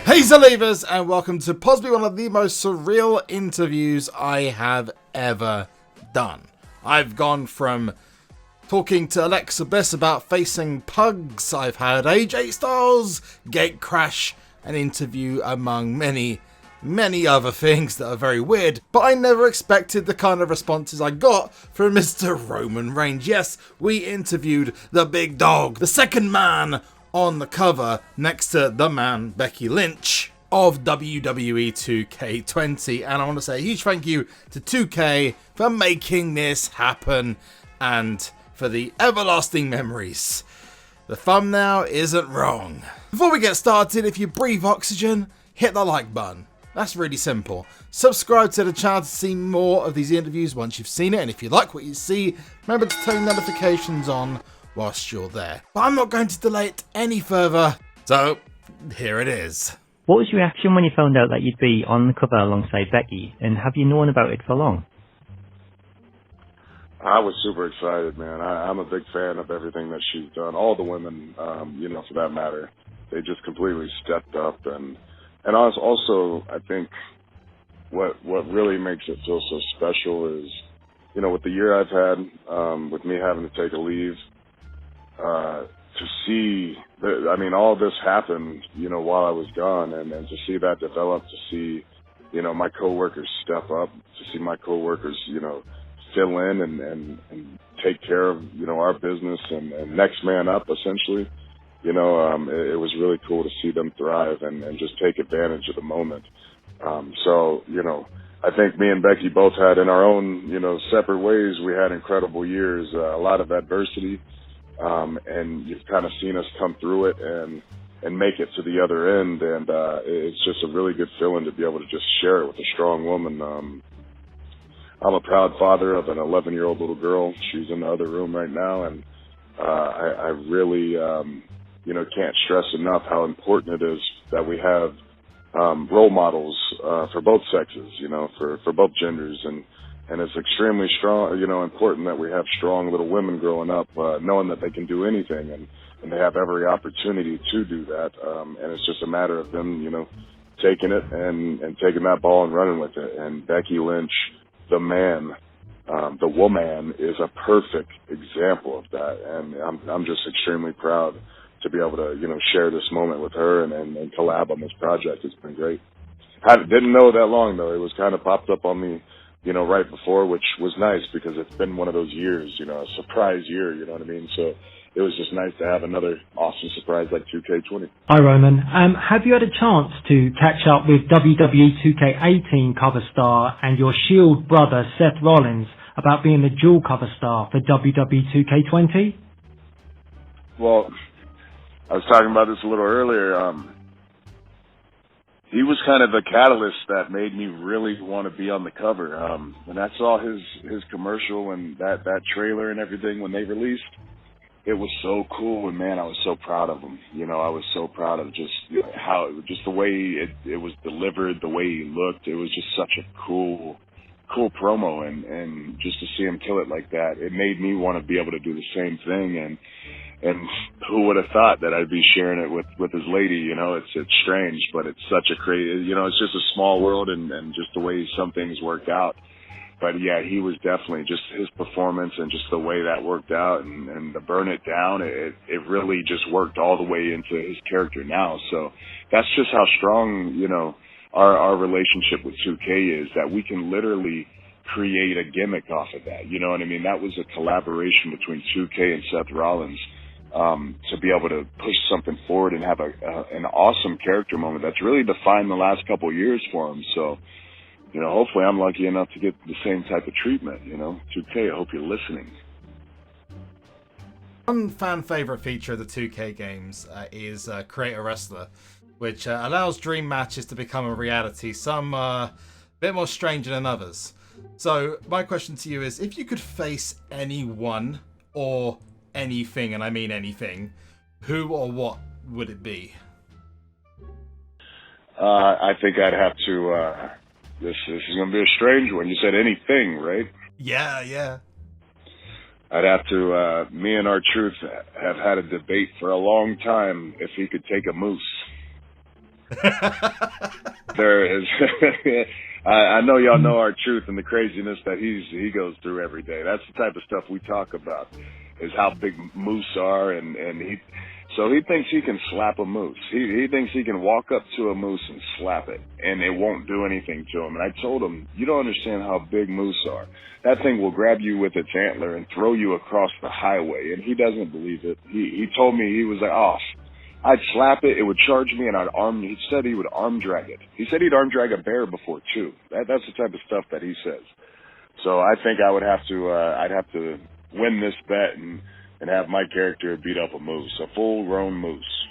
Hey Zalevers, and welcome to possibly one of the most surreal interviews I have ever done. I've gone from talking to Alexa Bliss about facing pugs, I've had AJ Styles, gate crash, an interview among many other things that are very weird, but I never expected the kind of responses I got from Mr. Roman Reigns. Yes, we interviewed the big dog, the second man on the cover next to the man Becky Lynch of WWE 2K20, and I want to say a huge thank you to 2K for making this happen and for the everlasting memories. The thumbnail isn't wrong. Before we get started, if you breathe oxygen, hit the like button. That's really simple. Subscribe to the channel to see more of these interviews once you've seen it, and if you like what you see, remember to turn notifications on whilst you're there. But I'm not going to delay it any further, so here it is. What was your reaction when you found out that you'd be on the cover alongside Becky, and have you known about it for long? I was super excited, man. I'm a big fan of everything that she's done. All the women, for that matter, they just completely stepped up, and also I think what really makes it feel so special is, with the year I've had, with me having to take a leave, to see, all this happened, while I was gone, and to see that develop, to see, my coworkers step up, to see my coworkers, fill in and take care of, our business and next man up, essentially. It was really cool to see them thrive and just take advantage of the moment. I think me and Becky both had, in our own, separate ways, we had incredible years, a lot of adversity. And you've kind of seen us come through it and make it to the other end. And it's just a really good feeling to be able to just share it with a strong woman. I'm a proud father of an 11-year-old little girl. She's in the other room right now. And I really, can't stress enough how important it is that we have role models for both sexes, for both genders. And it's extremely strong, important that we have strong little women growing up, knowing that they can do anything and they have every opportunity to do that. And it's just a matter of them, taking it and taking that ball and running with it. And Becky Lynch, the woman, is a perfect example of that. And I'm just extremely proud to be able to, share this moment with her and collab on this project. It's been great. I didn't know that long, though. It was kind of popped up on me, right before, which was nice because it's been one of those years, a surprise year, you know what I mean? So it was just nice to have another awesome surprise like 2K20. Hi, Roman. Have you had a chance to catch up with WWE 2K18 cover star and your Shield brother, Seth Rollins, about being the dual cover star for WWE 2K20? Well, I was talking about this a little earlier. He was kind of the catalyst that made me really want to be on the cover. When I saw his commercial and that trailer and everything when they released, it was so cool, and man, I was so proud of him. I was so proud of just just the way it was delivered, the way he looked. It was just such a cool promo, and just to see him kill it like that, it made me want to be able to do the same thing. And who would have thought that I'd be sharing it with his lady? It's strange, but it's such a crazy, it's just a small world and just the way some things work out. But yeah, he was definitely just his performance and just the way that worked out and to burn it down, it really just worked all the way into his character now. So that's just how strong, our relationship with 2K is, that we can literally create a gimmick off of that. You know what I mean? That was a collaboration between 2K and Seth Rollins. To be able to push something forward and have an awesome character moment that's really defined the last couple of years for him. So, hopefully I'm lucky enough to get the same type of treatment, 2K, I hope you're listening. One fan favorite feature of the 2K games is Create a Wrestler, which allows dream matches to become a reality, some a bit more stranger than others. So my question to you is, if you could face anyone or anything, and I mean anything, who or what would it be? I think I'd have to, this is going to be a strange one. You said anything, right? Yeah. I'd have to, me and R-Truth have had a debate for a long time if he could take a moose. There is. I know y'all know our truth and the craziness that he goes through every day. That's the type of stuff we talk about, is how big moose are, and he thinks he can slap a moose. He thinks he can walk up to a moose and slap it, and it won't do anything to him. And I told him, you don't understand how big moose are. That thing will grab you with its antler and throw you across the highway, and he doesn't believe it. He told me, he was like, oh, I'd slap it, it would charge me, and he said he would arm drag it. He said he'd arm drag a bear before, too. That's the type of stuff that he says. So I think I would have to, I'd have to win this bet and have my character beat up a moose, a full-grown moose.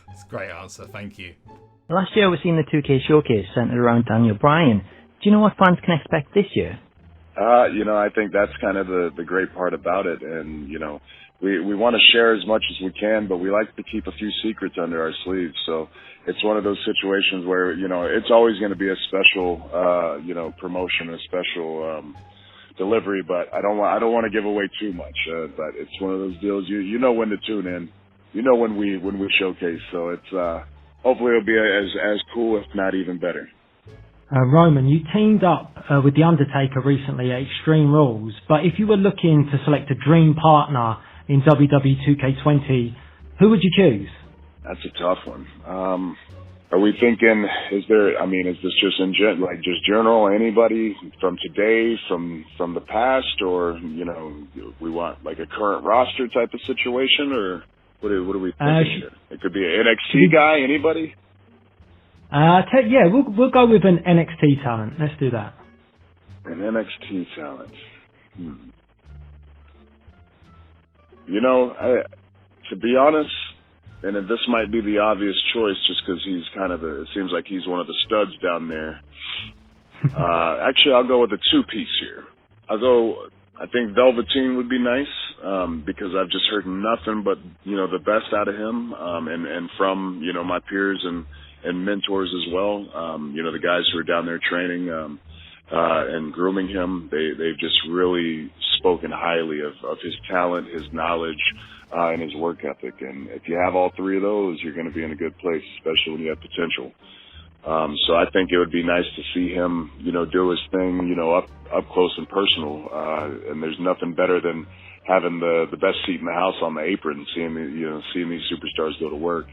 That's a great answer, thank you. Last year we seen the 2K showcase centered around Daniel Bryan. Do you know what fans can expect this year? I think that's kind of the great part about it, and, we want to share as much as we can, but we like to keep a few secrets under our sleeves. So it's one of those situations where, it's always going to be a special, promotion, a special delivery, but I don't want to give away too much. But it's one of those deals. You know when to tune in. You know when we showcase. So it's hopefully it'll be as cool, if not even better. Roman, you teamed up with The Undertaker recently at Extreme Rules, but if you were looking to select a dream partner in WWE 2K20, who would you choose? That's a tough one. Are we thinking, is this just just general, anybody from today, from the past, or, we want like a current roster type of situation, or what are we thinking here? It could be an NXT guy, anybody? We'll go with an NXT talent. Let's do that. An NXT talent. To be honest, and this might be the obvious choice just because he's it seems like he's one of the studs down there. Actually, I'll go with a two-piece here. I think Velveteen would be nice, because I've just heard nothing but, the best out of him, and from, my peers and mentors as well. The guys who are down there training, and grooming him, they've just really spoken highly of his talent, his knowledge, and his work ethic. And if you have all three of those, you're going to be in a good place, especially when you have potential. So I think it would be nice to see him, do his thing, up close and personal. And there's nothing better than having the best seat in the house on the apron, seeing these superstars go to work.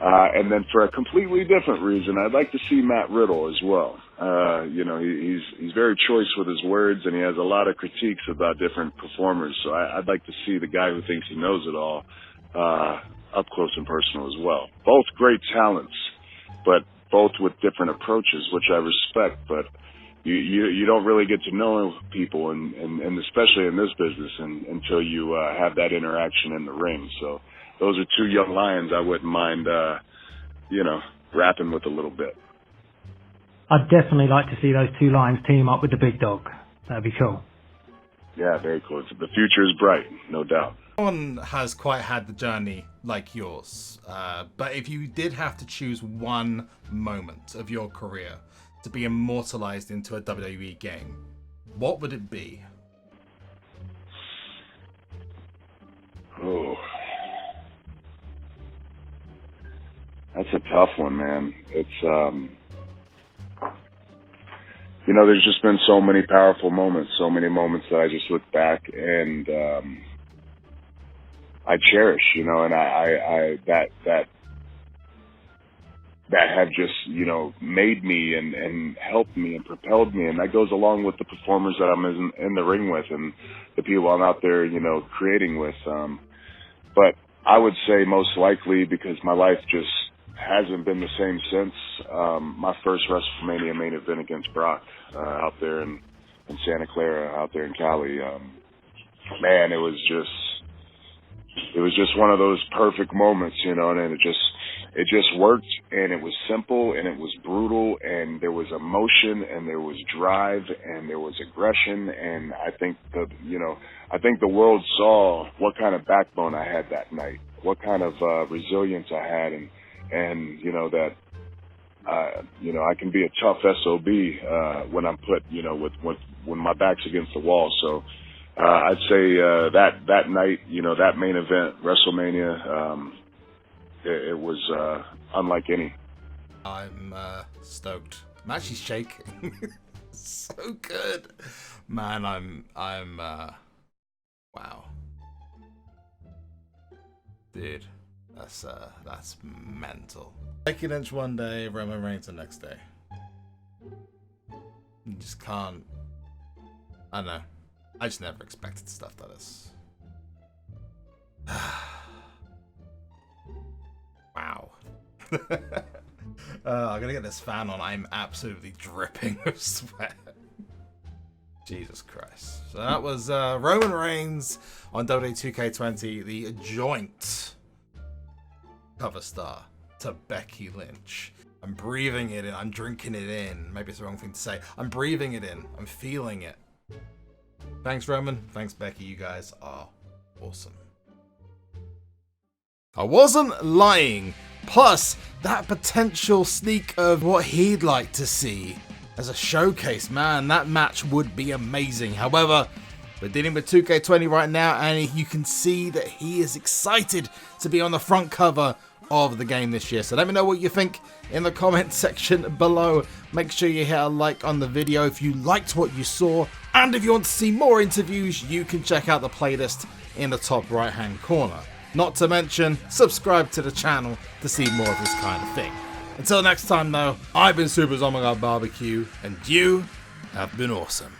And then for a completely different reason, I'd like to see Matt Riddle as well. He's very choice with his words, and he has a lot of critiques about different performers. So I'd like to see the guy who thinks he knows it all, up close and personal as well. Both great talents, but both with different approaches, which I respect. But you don't really get to know people, and especially in this business, until you have that interaction in the ring. So those are two young lions I wouldn't mind, rapping with a little bit. I'd definitely like to see those two lions team up with the big dog. That'd be cool. Yeah, very cool. The future is bright, no doubt. No one has quite had the journey like yours, but if you did have to choose one moment of your career to be immortalized into a WWE game, what would it be? Oh, that's a tough one, man. It's, there's just been so many powerful moments, so many moments that I just look back and I cherish, and I that have just, made me and helped me and propelled me. And that goes along with the performers that I'm in the ring with and the people I'm out there, creating with. But I would say most likely, because my life just hasn't been the same since, my first WrestleMania main event against Brock, out there in Santa Clara, out there in Cali. Man, it was just one of those perfect moments, and it just worked, and it was simple, and it was brutal, and there was emotion, and there was drive, and there was aggression, and I think the world saw what kind of backbone I had that night, what kind of resilience I had, and that I can be a tough SOB when I'm put, when my back's against the wall. So I'd say that night, that main event, WrestleMania, it was unlike any. I'm stoked. I'm actually shaking. So good, man. I'm wow, dude. That's mental. Becky Lynch one day, Roman Reigns the next day. You just can't. I don't know. I just never expected stuff like this. Wow. I'm gonna get this fan on. I'm absolutely dripping with sweat. Jesus Christ. So that was Roman Reigns on WWE 2K20, the joint cover star to Becky Lynch. I'm breathing it in. I'm drinking it in. Maybe it's the wrong thing to say. I'm breathing it in. I'm feeling it. Thanks, Roman. Thanks, Becky. You guys are awesome. I wasn't lying. Plus, that potential sneak of what he'd like to see as a showcase, man, that match would be amazing. However, we're dealing with 2K20 right now, and you can see that he is excited to be on the front cover of the game this year. So let me know what you think in the comment section below. Make sure you hit a like on the video if you liked what you saw, and if you want to see more interviews, you can check out the playlist in the top right hand corner. Not to mention, subscribe to the channel to see more of this kind of thing. Until next time though, I've been SUPERZOMGBBQ, and you have been awesome.